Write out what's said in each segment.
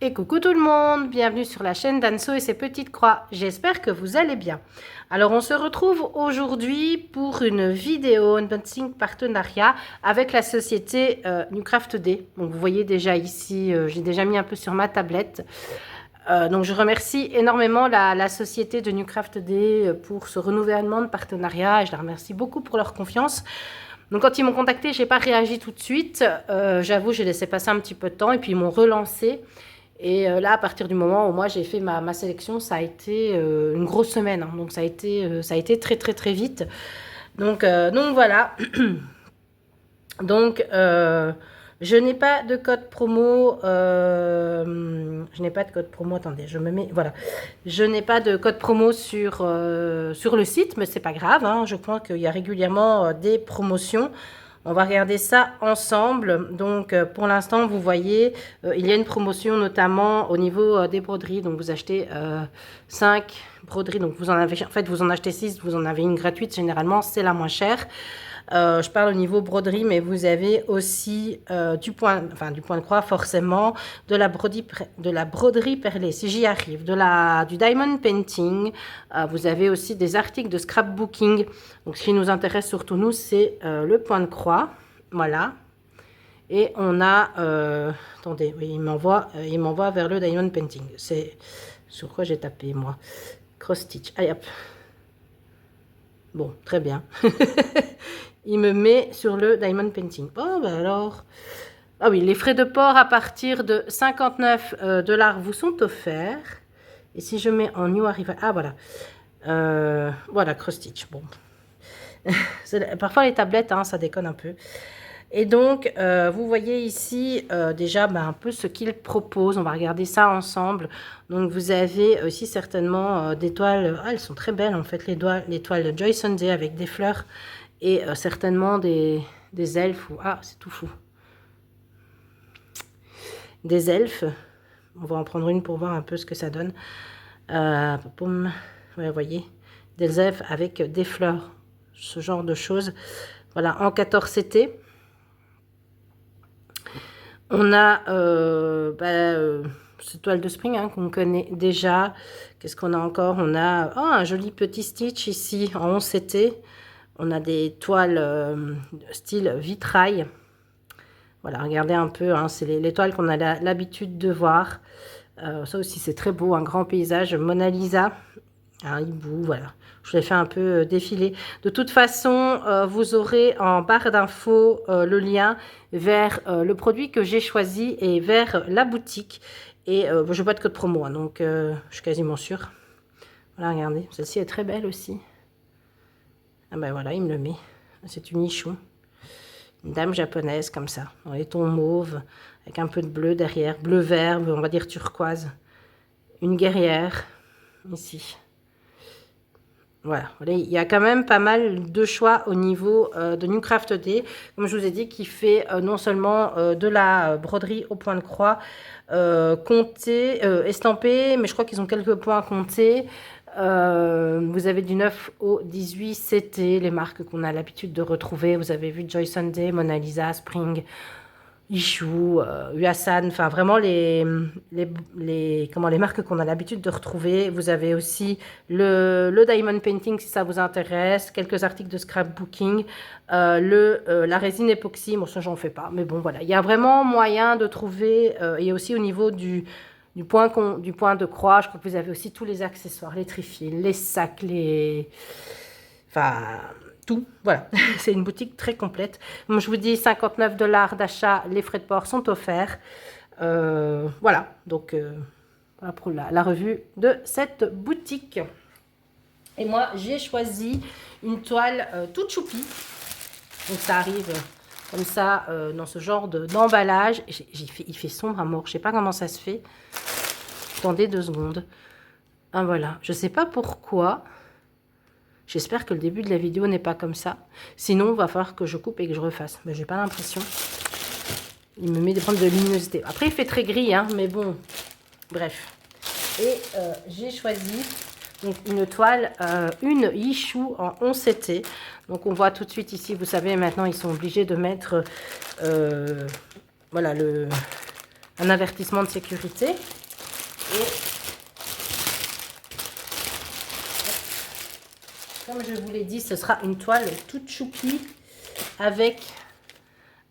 Et coucou tout le monde, bienvenue sur la chaîne d'Anso et ses petites croix. J'espère que vous allez bien. Alors on se retrouve aujourd'hui pour une vidéo unboxing partenariat avec la société Newcraft D. Donc vous voyez déjà ici, j'ai déjà mis un peu sur ma tablette. Donc je remercie énormément la société de Newcraft D pour ce renouvellement de partenariat et je la remercie beaucoup pour leur confiance. Donc quand ils m'ont contacté, je n'ai pas réagi tout de suite. J'avoue, j'ai laissé passer un petit peu de temps et puis ils m'ont relancé. Et là, à partir du moment où moi j'ai fait ma sélection, ça a été une grosse semaine. Hein. Donc ça a été très très très vite. Donc voilà. Donc je n'ai pas de code promo. Je n'ai pas de code promo. Attendez, je me mets. Voilà. Je n'ai pas de code promo sur le site, mais c'est pas grave. Hein. Je crois qu'il y a régulièrement des promotions. On va regarder ça ensemble. Donc, pour l'instant, vous voyez, il y a une promotion notamment au niveau des broderies. Donc, vous achetez 5 broderies. Donc, vous en avez, en fait, vous en achetez 6, vous en avez une gratuite. Généralement, c'est la moins chère. Je parle au niveau broderie, mais vous avez aussi du point de croix, forcément, de la broderie perlée, si j'y arrive, du diamond painting. Vous avez aussi des articles de scrapbooking. Donc, ce qui nous intéresse surtout, nous, c'est le point de croix. Voilà. Et on a... attendez, oui, il m'envoie vers le diamond painting. C'est sur quoi j'ai tapé, moi. Cross stitch. Allez, hop. Bon, très bien. Il me met sur le diamond painting. Bon, ben alors... Ah oui, les frais de port à partir de 59 $ vous sont offerts. Et si je mets en New Arrival... Ah, voilà. Voilà, cross stitch. Bon. Parfois, les tablettes, hein, ça déconne un peu. Et donc, vous voyez ici déjà un peu ce qu'ils proposent. On va regarder ça ensemble. Donc, vous avez aussi certainement des toiles. Ah, elles sont très belles, en fait, les toiles de Joy Sunday avec des fleurs. Et certainement des elfes. Ah, c'est tout fou. Des elfes. On va en prendre une pour voir un peu ce que ça donne. Ouais, vous voyez. Des elfes avec des fleurs. Ce genre de choses. Voilà, en 14 CT. On a cette toile de spring hein, qu'on connaît déjà. Qu'est-ce qu'on a encore? On a un joli petit stitch ici en 11 CT. On a des toiles style vitrail. Voilà, regardez un peu. Hein, c'est les toiles qu'on a l'habitude de voir. Ça aussi, c'est très beau. Un grand paysage. Mona Lisa. Un hibou, voilà. Je l'ai fait un peu défiler. De toute façon, vous aurez en barre d'infos le lien vers le produit que j'ai choisi et vers la boutique. Et je n'ai pas de code promo, hein, donc je suis quasiment sûre. Voilà, regardez. Celle-ci est très belle aussi. Ah ben voilà, il me le met. C'est une nichon. Une dame japonaise comme ça, dans les tons mauves, avec un peu de bleu derrière. Bleu-vert, on va dire turquoise. Une guerrière, ici. Voilà, il y a quand même pas mal de choix au niveau de Newcraft D. Comme je vous ai dit, qui fait non seulement de la broderie au point de croix, comptée, estampée, mais je crois qu'ils ont quelques points comptés. Vous avez du 9 au 18 CT, les marques qu'on a l'habitude de retrouver. Vous avez vu Joy Sunday, Mona Lisa, Spring, Issue, Uasan, enfin vraiment les marques qu'on a l'habitude de retrouver. Vous avez aussi le diamond painting si ça vous intéresse, quelques articles de scrapbooking, la résine époxy, bon ça j'en fais pas, mais bon voilà, il y a vraiment moyen de trouver, et aussi au niveau du point de croix, je crois que vous avez aussi tous les accessoires, les trifils, les sacs, enfin tout, voilà, c'est une boutique très complète. Comme je vous dis, 59 $ d'achat, les frais de port sont offerts. Voilà, donc voilà pour la revue de cette boutique. Et moi, j'ai choisi une toile toute choupie. Donc ça arrive comme ça, dans ce genre d'emballage. Il fait sombre à mort, je ne sais pas comment ça se fait. Attendez 2 secondes. Ah voilà, je ne sais pas pourquoi. J'espère que le début de la vidéo n'est pas comme ça. Sinon, il va falloir que je coupe et que je refasse. Mais j'ai pas l'impression. Il me met des points de luminosité. Après, il fait très gris, hein, mais bon. Bref. Et j'ai choisi donc, une toile, une Issue en 11 CT. Donc, on voit tout de suite ici, vous savez, maintenant, ils sont obligés de mettre voilà, un avertissement de sécurité. Et comme je vous l'ai dit, ce sera une toile toute choupie avec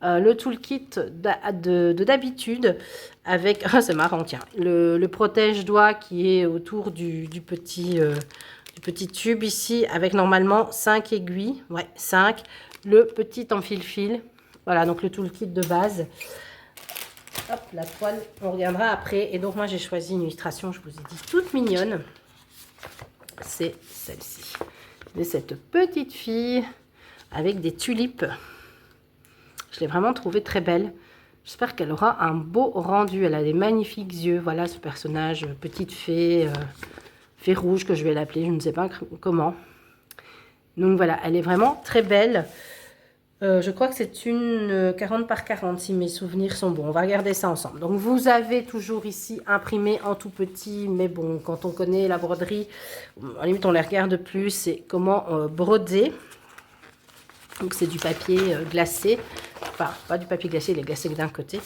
le toolkit de d'habitude avec, ah, c'est marrant, tiens, le protège-doigt qui est autour du petit tube ici, avec normalement 5 aiguilles, ouais, 5, le petit en fil-fil, voilà, donc le toolkit de base. Hop, la toile, on regardera après. Et donc moi j'ai choisi une illustration, je vous ai dit, toute mignonne. C'est celle-ci, de cette petite fille avec des tulipes. Je l'ai vraiment trouvée très belle. J'espère qu'elle aura un beau rendu. Elle a des magnifiques yeux. Voilà ce personnage, petite fée, fée rouge que je vais l'appeler, je ne sais pas comment. Donc voilà, elle est vraiment très belle. Je crois que c'est une 40 par 40 si mes souvenirs sont bons. On va regarder ça ensemble. Donc vous avez toujours ici imprimé en tout petit, mais bon, quand on connaît la broderie, à la limite on les regarde plus, c'est comment broder. Donc c'est du papier glacé, enfin pas du papier glacé, il est glacé d'un côté.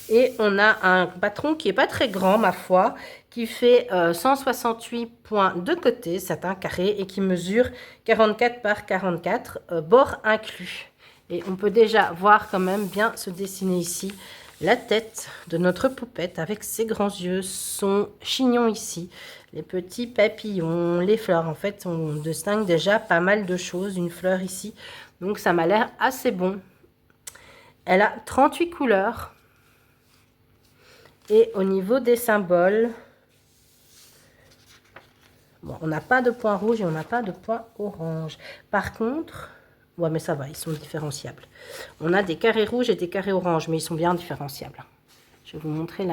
Et on a un patron qui est pas très grand ma foi, qui fait 168 points de côté, c'est un carré, et qui mesure 44 par 44, bord inclus. Et on peut déjà voir quand même bien se dessiner ici la tête de notre poupette avec ses grands yeux, son chignon ici, les petits papillons, les fleurs. En fait, on distingue déjà pas mal de choses. Une fleur ici, donc ça m'a l'air assez bon. Elle a 38 couleurs. Et au niveau des symboles, bon, on n'a pas de point rouge et on n'a pas de point orange. Par contre... ouais, mais ça va, ils sont différenciables. On a des carrés rouges et des carrés oranges, mais ils sont bien différenciables. Je vais vous montrer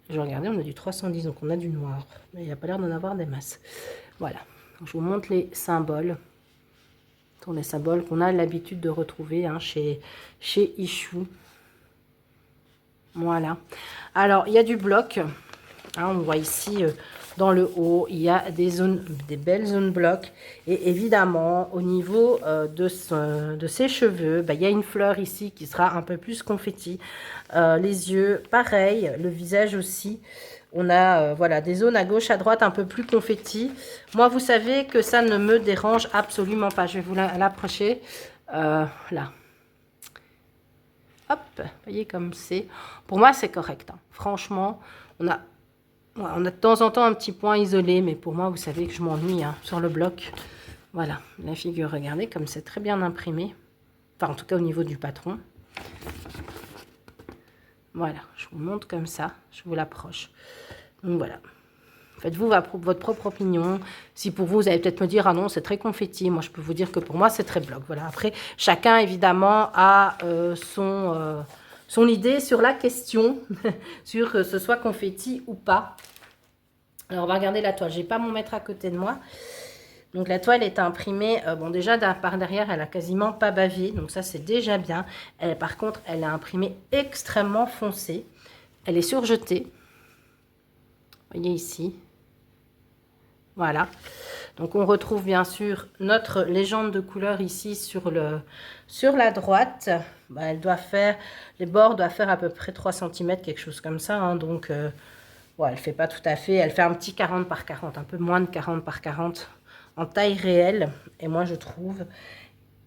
je regardais, on a du 310, donc on a du noir. Mais il n'y a pas l'air d'en avoir des masses. Voilà. Donc, je vous montre les symboles. Ce sont les symboles qu'on a l'habitude de retrouver hein, chez Ichou. Voilà. Alors, il y a du bloc. Hein, on voit ici... dans le haut, il y a des belles zones blocs. Et évidemment, au niveau de ses cheveux, bah, il y a une fleur ici qui sera un peu plus confetti. Les yeux, pareil. Le visage aussi. On a voilà, des zones à gauche, à droite, un peu plus confetti. Moi, vous savez que ça ne me dérange absolument pas. Je vais vous l'approcher. Là. Hop, vous voyez comme c'est. Pour moi, c'est correct. Hein. Franchement, on a de temps en temps un petit point isolé, mais pour moi, vous savez que je m'ennuie hein, sur le bloc. Voilà, la figure, regardez, comme c'est très bien imprimé. Enfin, en tout cas, au niveau du patron. Voilà, je vous montre comme ça, je vous l'approche. Donc voilà, faites-vous votre propre opinion. Si pour vous, vous allez peut-être me dire, ah non, c'est très confetti. Moi, je peux vous dire que pour moi, c'est très bloc. Voilà, après, chacun, évidemment, a son idée sur la question, sur que ce soit confetti ou pas. Alors, on va regarder la toile. Je n'ai pas mon mètre à côté de moi. Donc, la toile est imprimée. Bon, déjà, par derrière, elle a quasiment pas bavé. Donc, ça, c'est déjà bien. Par contre, elle est imprimée extrêmement foncée. Elle est surjetée. Vous voyez ici. Voilà. Donc, on retrouve bien sûr notre légende de couleur ici sur la droite. Bah, elle doit faire, les bords doivent faire à peu près 3 cm, quelque chose comme ça. Hein. Donc, ouais, elle ne fait pas tout à fait. Elle fait un petit 40 par 40, un peu moins de 40 par 40 en taille réelle. Et moi, je trouve,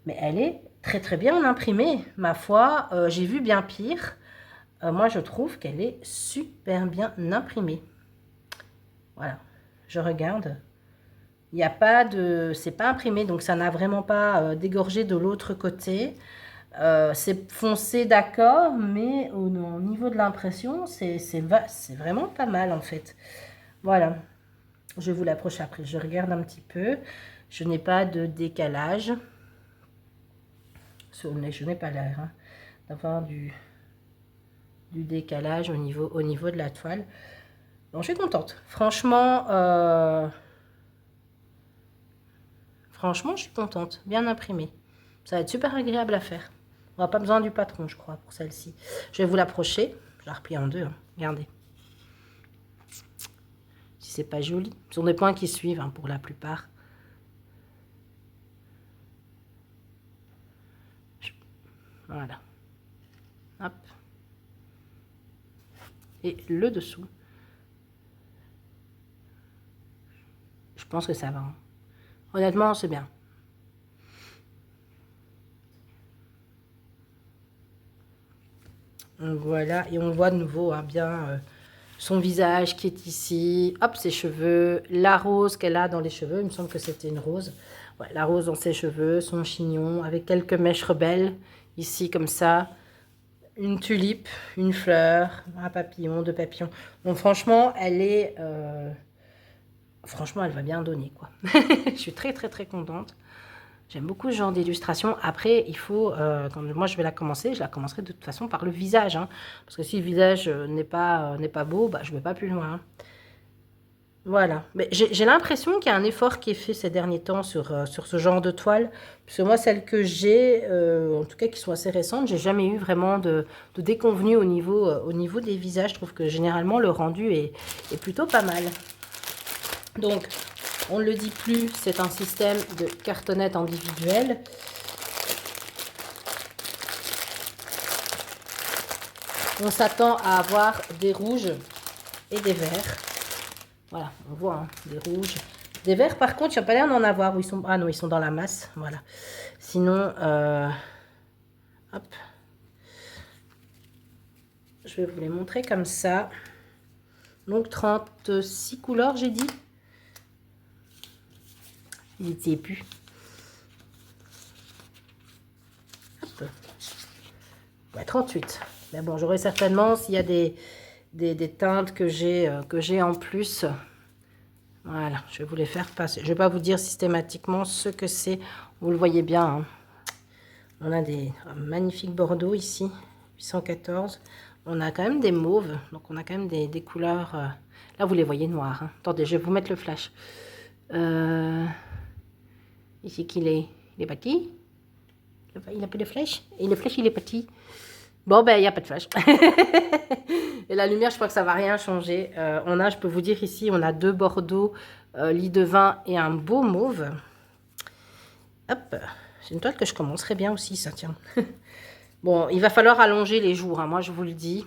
mais elle est très très bien imprimée. Ma foi, j'ai vu bien pire. Moi, je trouve qu'elle est super bien imprimée. Voilà, je regarde. Il n'y a pas de... c'est pas imprimé, donc ça n'a vraiment pas dégorgé de l'autre côté. C'est foncé, d'accord, mais au niveau de l'impression, c'est vraiment pas mal, en fait. Voilà. Je vous l'approche après. Je regarde un petit peu. Je n'ai pas de décalage. Je n'ai pas l'air hein, d'avoir du décalage au niveau de la toile. Donc, je suis contente. Franchement, je suis contente. Bien imprimée. Ça va être super agréable à faire. On n'aura pas besoin du patron, je crois, pour celle-ci. Je vais vous l'approcher. Je la replie en deux. Hein. Regardez. Si c'est pas joli. Ce sont des points qui suivent hein, pour la plupart. Voilà. Hop. Et le dessous. Je pense que ça va. Hein. Honnêtement, c'est bien. Voilà, et on voit de nouveau hein, bien son visage qui est ici. Hop, ses cheveux, la rose qu'elle a dans les cheveux. Il me semble que c'était une rose. Ouais, la rose dans ses cheveux, son chignon, avec quelques mèches rebelles, ici comme ça. Une tulipe, une fleur, un papillon, deux papillons. Donc franchement, elle est... franchement, elle va bien donner, quoi. Je suis très, très, très contente. J'aime beaucoup ce genre d'illustration. Après, il faut, quand moi je vais la commencer, je la commencerai de toute façon par le visage. Hein, parce que si le visage n'est pas beau, bah, je ne vais pas plus loin. Hein. Voilà. Mais j'ai l'impression qu'il y a un effort qui est fait ces derniers temps sur ce genre de toile. Parce que moi, celles que j'ai, en tout cas qui sont assez récentes, j'ai jamais eu vraiment de déconvenue au niveau des visages. Je trouve que généralement, le rendu est plutôt pas mal. Donc, on ne le dit plus, c'est un système de cartonnette individuelle. On s'attend à avoir des rouges et des verts. Voilà, on voit hein, des rouges. Des verts, par contre, il n'y a pas l'air d'en avoir. Où ils sont... Ah non, ils sont dans la masse. Voilà. Sinon, hop. Je vais vous les montrer comme ça. Donc, 36 couleurs, j'ai dit. Il n'était plus. Hop. Ouais, 38. Mais bon, j'aurai certainement, s'il y a des teintes que j'ai en plus. Voilà, je vais vous les faire passer. Je ne vais pas vous dire systématiquement ce que c'est. Vous le voyez bien. Hein. On a des magnifiques bordeaux ici. 814. On a quand même des mauves. Donc, on a quand même des couleurs... Là, vous les voyez noirs. Hein. Attendez, je vais vous mettre le flash. Ici, qu'il est... Il est petit. Il n'a pas de flèche. Et le flèche, il est petit. Bon, ben, il n'y a pas de flash. Et la lumière, je crois que ça ne va rien changer. Je peux vous dire ici, on a 2 bordeaux, lit de vin et un beau mauve. Hop, c'est une toile que je commencerai bien aussi, ça, tiens. Bon, il va falloir allonger les jours, hein, moi, je vous le dis.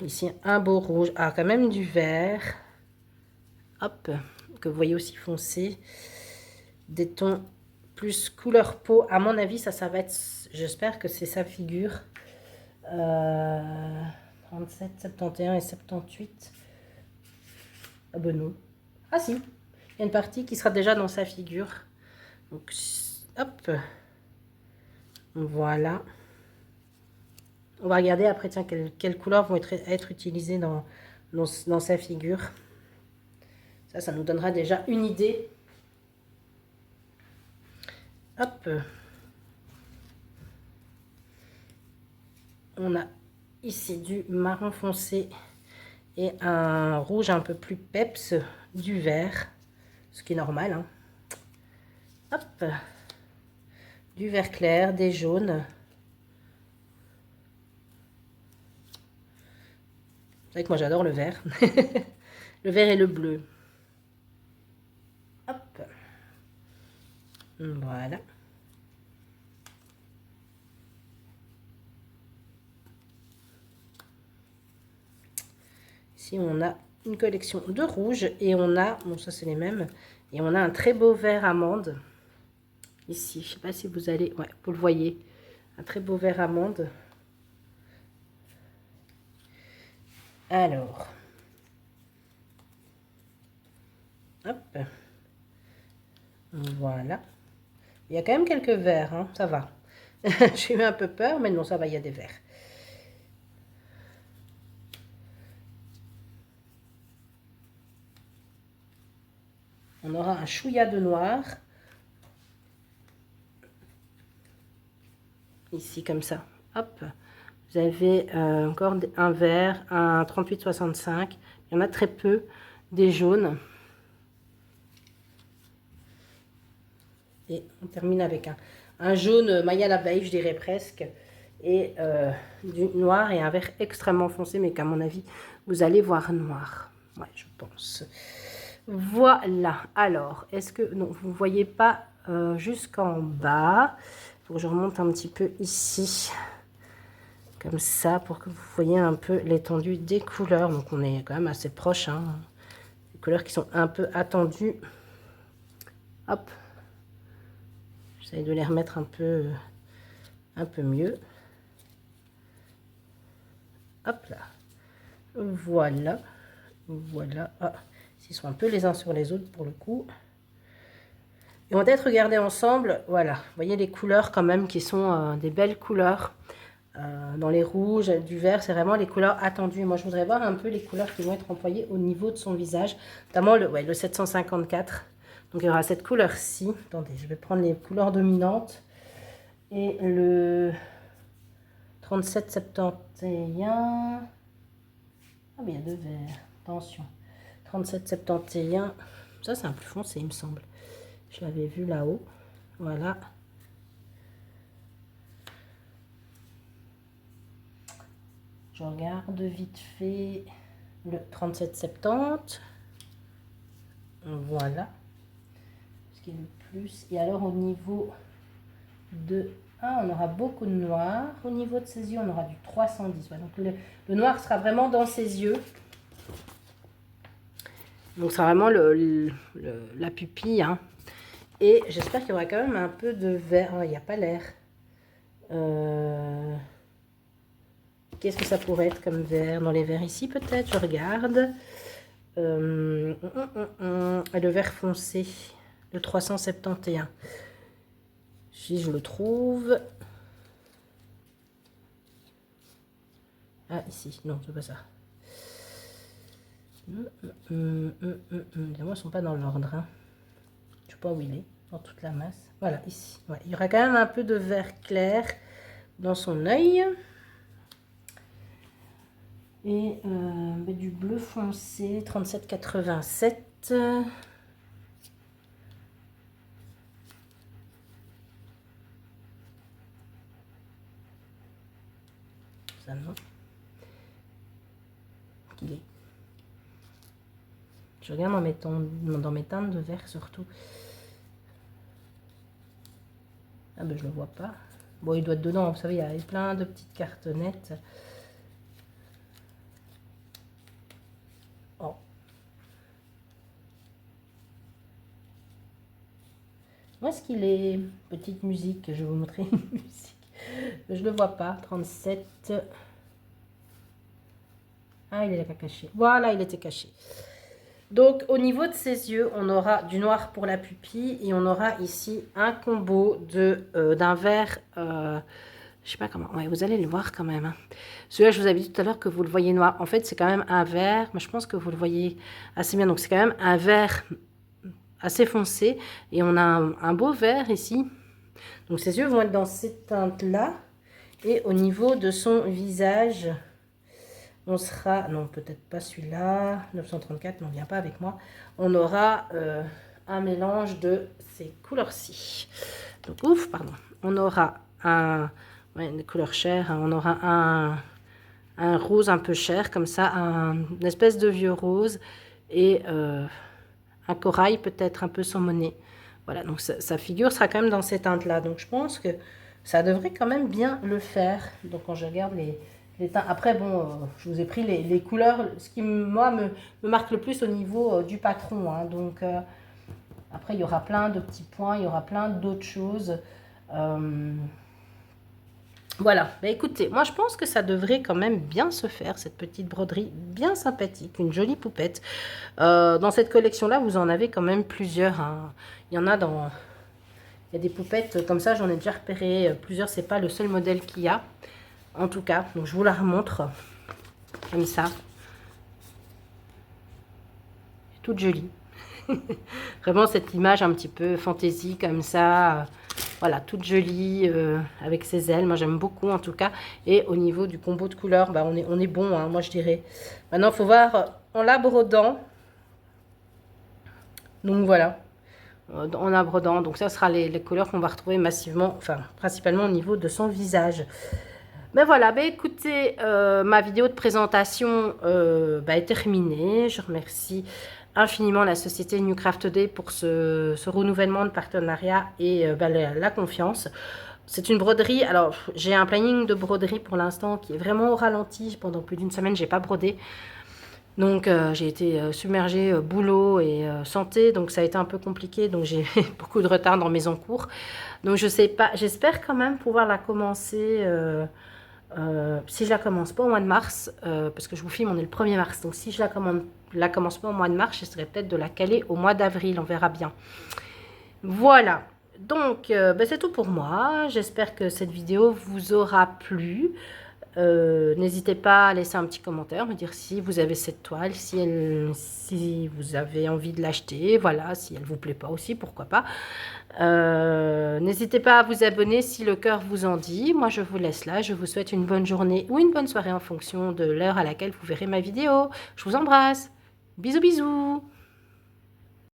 Ici, un beau rouge. Ah, quand même du vert. Hop, que vous voyez aussi foncé. Des tons plus couleur peau. À mon avis, ça va être... J'espère que c'est sa figure. 37, 71 et 78. Ah ben non. Ah si. Il y a une partie qui sera déjà dans sa figure. Donc, hop. Voilà. On va regarder après, tiens, quelles couleurs vont être utilisées dans sa figure. Ça nous donnera déjà une idée. Hop. On a ici du marron foncé et un rouge un peu plus peps, du vert, ce qui est normal. Hein. Hop. Du vert clair, des jaunes. Vous savez que moi j'adore le vert. Le vert et le bleu. Hop. Voilà. Ici, on a une collection de rouges et on a, bon ça c'est les mêmes, et on a un très beau vert amande. Ici, je ne sais pas si vous allez, ouais, vous le voyez, un très beau vert amande. Alors, hop, voilà. Il y a quand même quelques verts, hein, ça va. J'ai eu un peu peur, mais non, ça va, il y a des verts. On aura un chouïa de noir. Ici, comme ça. Hop. Vous avez encore un vert, un 38-65. Il y en a très peu. Des jaunes. Et on termine avec un jaune maille à l'abeille, je dirais presque. Et du noir et un vert extrêmement foncé, mais qu'à mon avis, vous allez voir noir. Ouais, je pense. Voilà. Alors, est-ce que... Non, vous ne voyez pas jusqu'en bas. faut que je remonte un petit peu ici. Comme ça, pour que vous voyez un peu l'étendue des couleurs. Donc, on est quand même assez proche. Hein. Les couleurs qui sont un peu attendues. Hop. J'essaie de les remettre un peu mieux. Hop là. Voilà. Voilà. Ah, ils sont un peu les uns sur les autres pour le coup. Et on va peut-être regarder ensemble. Voilà. Vous voyez les couleurs quand même qui sont des belles couleurs. Dans les rouges, du vert, c'est vraiment les couleurs attendues. Moi, je voudrais voir un peu les couleurs qui vont être employées au niveau de son visage. Notamment le 754. Donc, il y aura cette couleur-ci. Attendez, je vais prendre les couleurs dominantes. Et le 3771. Ah, mais il y a deux verts. Attention. 3771. Ça, c'est un plus foncé, il me semble. Je l'avais vu là-haut. Voilà. Je regarde vite fait le 3770. Voilà. Ce qui est le plus. Et alors au niveau de... Ah, on aura beaucoup de noir. Au niveau de ses yeux, on aura du 310. Ouais, donc le noir sera vraiment dans ses yeux. Donc c'est vraiment la pupille. Hein. Et j'espère qu'il y aura quand même un peu de vert. Oh, il n'y a pas l'air. Qu'est-ce que ça pourrait être comme vert? Dans les verts ici peut-être, je regarde. Le vert foncé, le 371. Si je le trouve. Ah, ici, non, c'est pas ça. Évidemment, ils ne sont pas dans l'ordre. Hein. Je ne sais pas où il est, dans toute la masse. Voilà, ici. Ouais, il y aura quand même un peu de vert clair dans son œil. Et du bleu foncé, 3787. Ça non. Qu'il est. Je regarde dans mes teintes de vert surtout. Ah ben je le vois pas. Bon, il doit être dedans, vous savez, il y a plein de petites cartonnettes. Oh. Où est-ce qu'il est? Petite musique, je vais vous montrer une musique. Je le vois pas. 37. Ah, il est là caché. Voilà, il était caché. Donc, au niveau de ses yeux, on aura du noir pour la pupille et on aura ici un combo d'un vert, je sais pas comment, ouais, vous allez le voir quand même. Hein. Celui-là, je vous avais dit tout à l'heure que vous le voyez noir. En fait, c'est quand même un vert, mais je pense que vous le voyez assez bien. Donc, c'est quand même un vert assez foncé et on a un beau vert ici. Donc, ses yeux vont être dans cette teinte-là et au niveau de son visage... On sera, non peut-être pas celui-là, 934 n'en vient pas avec moi. On aura un mélange de ces couleurs-ci. Donc ouf, pardon. On aura une couleur chair, hein, on aura un rose un peu chair comme ça, une espèce de vieux rose et un corail peut-être un peu saumonné. Voilà, donc sa figure sera quand même dans ces teintes-là. Donc je pense que ça devrait quand même bien le faire. Donc quand je regarde les teintes. Après, bon, je vous ai pris les couleurs, ce qui, moi, me marque le plus au niveau du patron. Hein. Donc, après, il y aura plein de petits points, il y aura plein d'autres choses. Voilà. Bah, écoutez, moi, je pense que ça devrait quand même bien se faire, cette petite broderie bien sympathique, une jolie poupette. Dans cette collection-là, vous en avez quand même plusieurs. Hein. Il y en a dans... Il y a des poupettes comme ça, j'en ai déjà repéré plusieurs. C'est pas le seul modèle qu'il y a. En tout cas, donc je vous la remontre comme ça. Toute jolie. Vraiment cette image un petit peu fantaisie comme ça. Voilà, toute jolie avec ses ailes. Moi j'aime beaucoup en tout cas. Et au niveau du combo de couleurs, bah, on est bon, hein, moi je dirais. Maintenant, il faut voir en la brodant. Donc voilà. En la brodant. Donc ça sera les couleurs qu'on va retrouver massivement, enfin principalement au niveau de son visage. Ben voilà, ben écoutez, ma vidéo de présentation est terminée. Je remercie infiniment la société New Craft Day pour ce renouvellement de partenariat et la confiance. C'est une broderie. Alors, j'ai un planning de broderie pour l'instant qui est vraiment au ralenti. Pendant plus d'une semaine, j'ai pas brodé. Donc, j'ai été submergée boulot et santé. Donc, ça a été un peu compliqué. Donc, j'ai beaucoup de retard dans mes encours. Donc, je sais pas. J'espère quand même pouvoir la commencer. Si je la commence pas au mois de mars, parce que je vous filme, on est le 1er mars. Donc, si je la commence pas au mois de mars, j'essaierai peut-être de la caler au mois d'avril. On verra bien. Voilà. Donc, ben, c'est tout pour moi. J'espère que cette vidéo vous aura plu. N'hésitez pas à laisser un petit commentaire, me dire si vous avez cette toile, si vous avez envie de l'acheter, voilà, si elle vous plaît pas aussi, pourquoi pas. N'hésitez pas à vous abonner si le cœur vous en dit. Moi, je vous laisse là. Je vous souhaite une bonne journée ou une bonne soirée en fonction de l'heure à laquelle vous verrez ma vidéo. Je vous embrasse. Bisous, bisous.